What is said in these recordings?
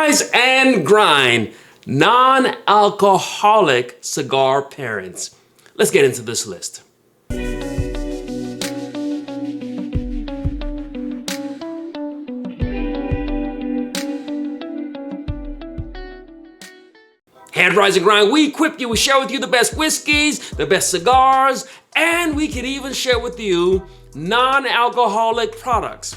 Rise and grind non-alcoholic cigar pairings. Let's get into this list. At Rise and Grind, we equip you, we share with you the best whiskeys, the best cigars, and we can even share with you non-alcoholic products.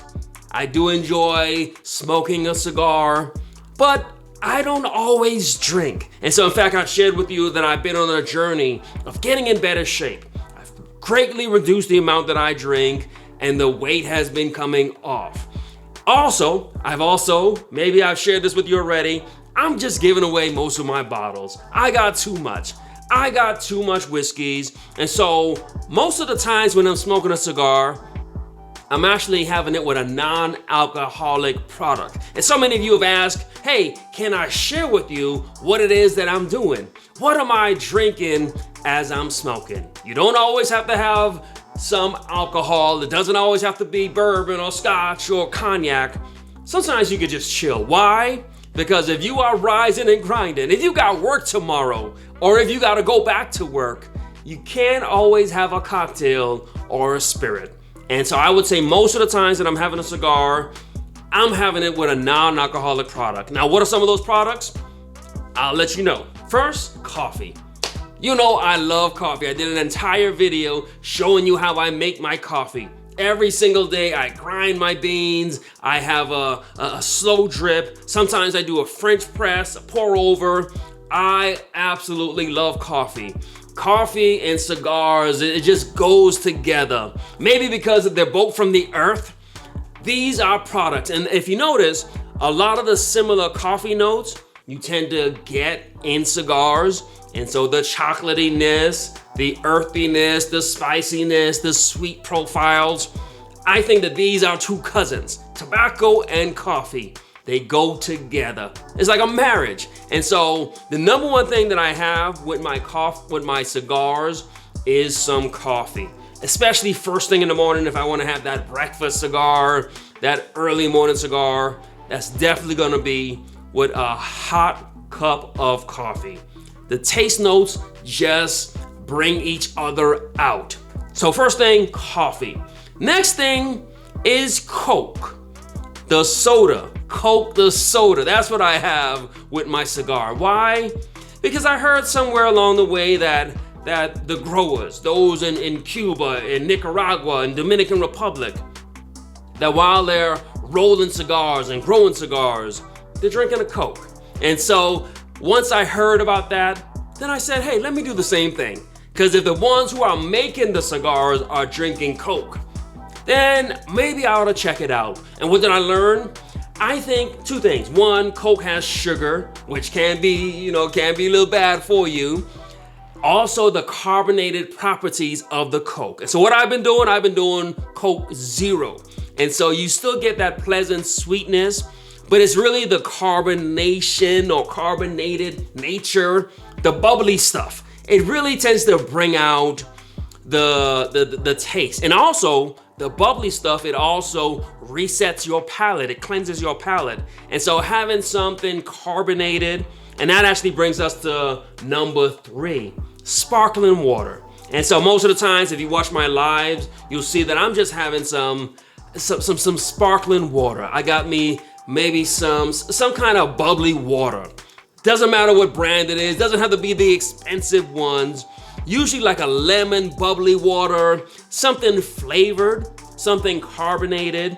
I do enjoy smoking a cigar, but I don't always drink. And so in fact, I've shared with you that I've been on a journey of getting in better shape. I've greatly reduced the amount that I drink, and the weight has been coming off. Maybe I've shared this with you already, I'm just giving away most of my bottles. I got too much whiskeys. And so most of the times when I'm smoking a cigar, I'm actually having it with a non-alcoholic product. And so many of you have asked, hey, can I share with you what it is that I'm doing? What am I drinking as I'm smoking? You don't always have to have some alcohol. It doesn't always have to be bourbon or scotch or cognac. Sometimes you could just chill. Why? Because if you are rising and grinding, if you got work tomorrow, or if you got to go back to work, you can't always have a cocktail or a spirit. And so I would say most of the times that I'm having a cigar, I'm having it with a non-alcoholic product. Now, what are some of those products? I'll let you know. First, coffee. You know I love coffee. I did an entire video showing you how I make my coffee. Every single day I grind my beans, I have a slow drip, sometimes I do a French press, a pour over. I absolutely love coffee. Coffee and cigars, it just goes together. Maybe because they're both from the earth. These are products, and if you notice, a lot of the similar coffee notes you tend to get in cigars. And so the chocolatiness, the earthiness, the spiciness, the sweet profiles, I think that these are two cousins. Tobacco and coffee, they go together. It's like a marriage. And so the number one thing that I have with my cigars is some coffee, especially first thing in the morning. If I want to have that breakfast cigar, that early morning cigar, that's definitely going to be with a hot cup of coffee. The taste notes just bring each other out. So first thing, coffee. Next thing is Coke, the soda. Coke, the soda. That's what I have with my cigar. Why? Because I heard somewhere along the way that the growers, those in Cuba, in Nicaragua, and Dominican Republic, that while they're rolling cigars and growing cigars, they're drinking a Coke. And so once I heard about that, then I said, hey, let me do the same thing. Because if the ones who are making the cigars are drinking Coke, then maybe I ought to check it out. And what did I learn? I think two things. One, Coke has sugar, which can be a little bad for you. Also, the carbonated properties of the Coke. And so what I've been doing Coke Zero. And so you still get that pleasant sweetness, but it's really the carbonation or carbonated nature, the bubbly stuff. It really tends to bring out the taste. And also, the bubbly stuff, it also resets your palate. It cleanses your palate. And so having something carbonated, and that actually brings us to number 3, sparkling water. And so most of the times, if you watch my lives, you'll see that I'm just having some sparkling water. I got me maybe some kind of bubbly water. Doesn't matter what brand it is, doesn't have to be the expensive ones. Usually like a lemon bubbly water, something flavored, something carbonated,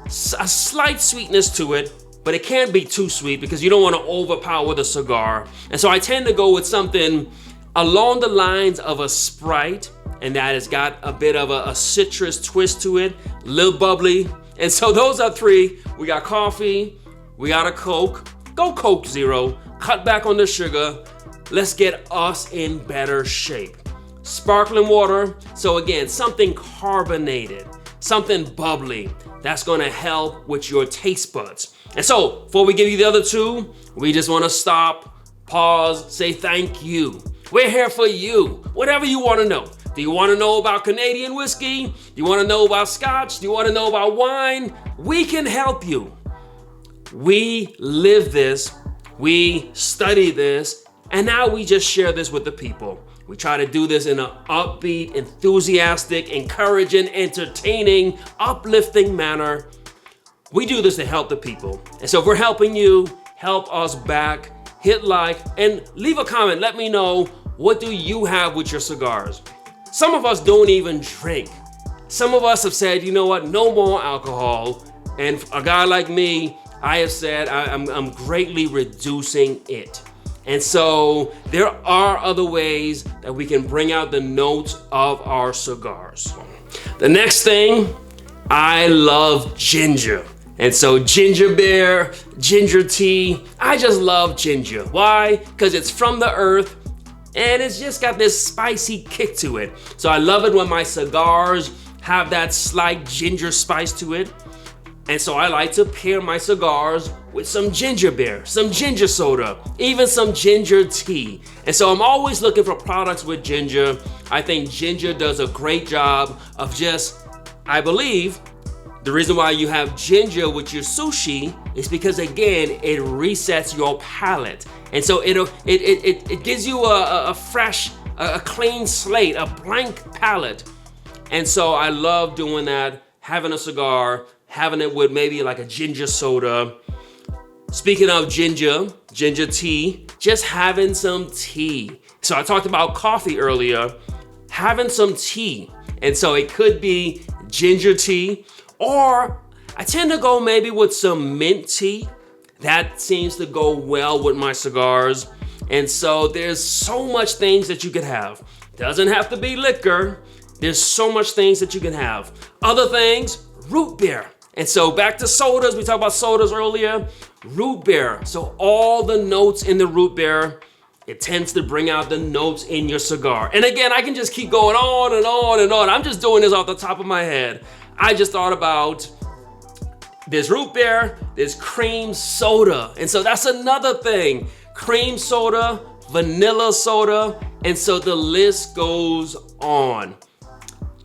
a slight sweetness to it, but it can't be too sweet because you don't want to overpower the cigar. And so I tend to go with something along the lines of a Sprite, and that has got a bit of a citrus twist to it, a little bubbly. And so those are 3. We got coffee, we got a Coke. Go Coke Zero, cut back on the sugar. Let's get us in better shape. Sparkling water, so again, something carbonated, something bubbly. That's gonna help with your taste buds. And so, before we give you the other 2, we just wanna stop, pause, say thank you. We're here for you, whatever you wanna know. Do you wanna know about Canadian whiskey? Do you wanna know about Scotch? Do you wanna know about wine? We can help you. We live this, we study this, and now we just share this with the people. We try to do this in an upbeat, enthusiastic, encouraging, entertaining, uplifting manner. We do this to help the people. And so if we're helping you, help us back. Hit like and leave a comment. Let me know, what do you have with your cigars? Some of us don't even drink. Some of us have said, you know what, no more alcohol. And a guy like me, I have said I'm greatly reducing it. And so there are other ways that we can bring out the notes of our cigars. The next thing, I love ginger. And so ginger beer, ginger tea, I just love ginger. Why? Because it's from the earth and it's just got this spicy kick to it. So I love it when my cigars have that slight ginger spice to it. And so I like to pair my cigars with some ginger beer, some ginger soda, even some ginger tea. And so I'm always looking for products with ginger. I think ginger does a great job of just, I believe, the reason why you have ginger with your sushi is because, again, it resets your palate. And so it gives you a fresh, a clean slate, a blank palate. And so I love doing that, having a cigar, having it with maybe like a ginger soda. Speaking of ginger tea, just having some tea. So I talked about coffee earlier, having some tea. And so it could be ginger tea, or I tend to go maybe with some mint tea. That seems to go well with my cigars. And so there's so much things that you could have. Doesn't have to be liquor. There's so much things that you can have. Other things, root beer. And so back to sodas, we talked about sodas earlier. Root beer, so all the notes in the root beer, it tends to bring out the notes in your cigar. And again, I can just keep going on and on and on. I'm just doing this off the top of my head. I just thought about there's root beer, there's cream soda. And so that's another thing. Cream soda, vanilla soda, and so the list goes on.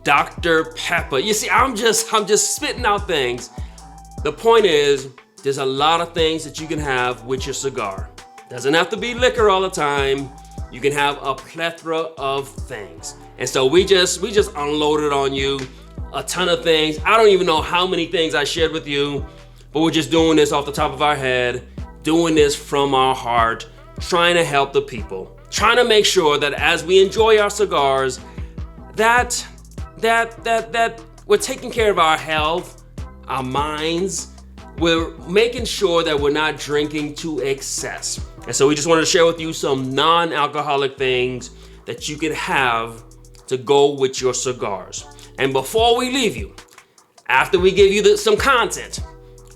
Dr. Pepper. You see, I'm just spitting out things. The point is, there's a lot of things that you can have with your cigar. Doesn't have to be liquor all the time. You can have a plethora of things. And so we just unloaded on you a ton of things. I don't even know how many things I shared with you, but we're just doing this off the top of our head, doing this from our heart, trying to help the people, trying to make sure that as we enjoy our cigars, that we're taking care of our health, our minds. We're making sure that we're not drinking to excess. And so we just wanted to share with you some non-alcoholic things that you can have to go with your cigars. And before we leave you, after we give you some content,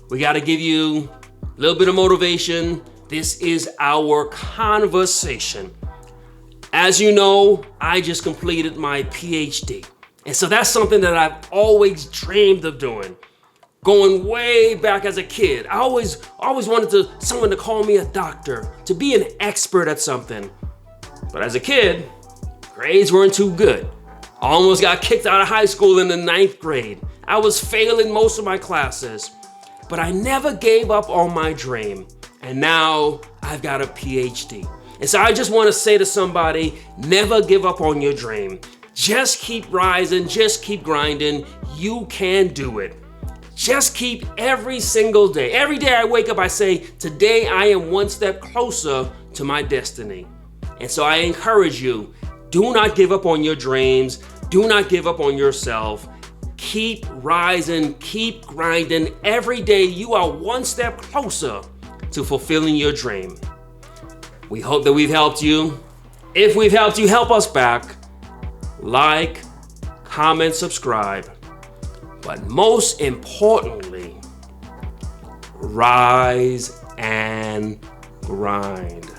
we got to give you a little bit of motivation. This is our conversation. As you know, I just completed my PhD. And so that's something that I've always dreamed of doing. Going way back as a kid, I always wanted someone to call me a doctor, to be an expert at something. But as a kid, grades weren't too good. I almost got kicked out of high school in the 9th grade. I was failing most of my classes, but I never gave up on my dream. And now I've got a PhD. And so I just want to say to somebody, never give up on your dream. Just keep rising, just keep grinding. You can do it. Just keep every single day. Every day I wake up, I say, today I am one step closer to my destiny. And so I encourage you, do not give up on your dreams. Do not give up on yourself. Keep rising, keep grinding. Every day you are one step closer to fulfilling your dream. We hope that we've helped you. If we've helped you, help us back. Like, comment, subscribe. But most importantly, rise and grind.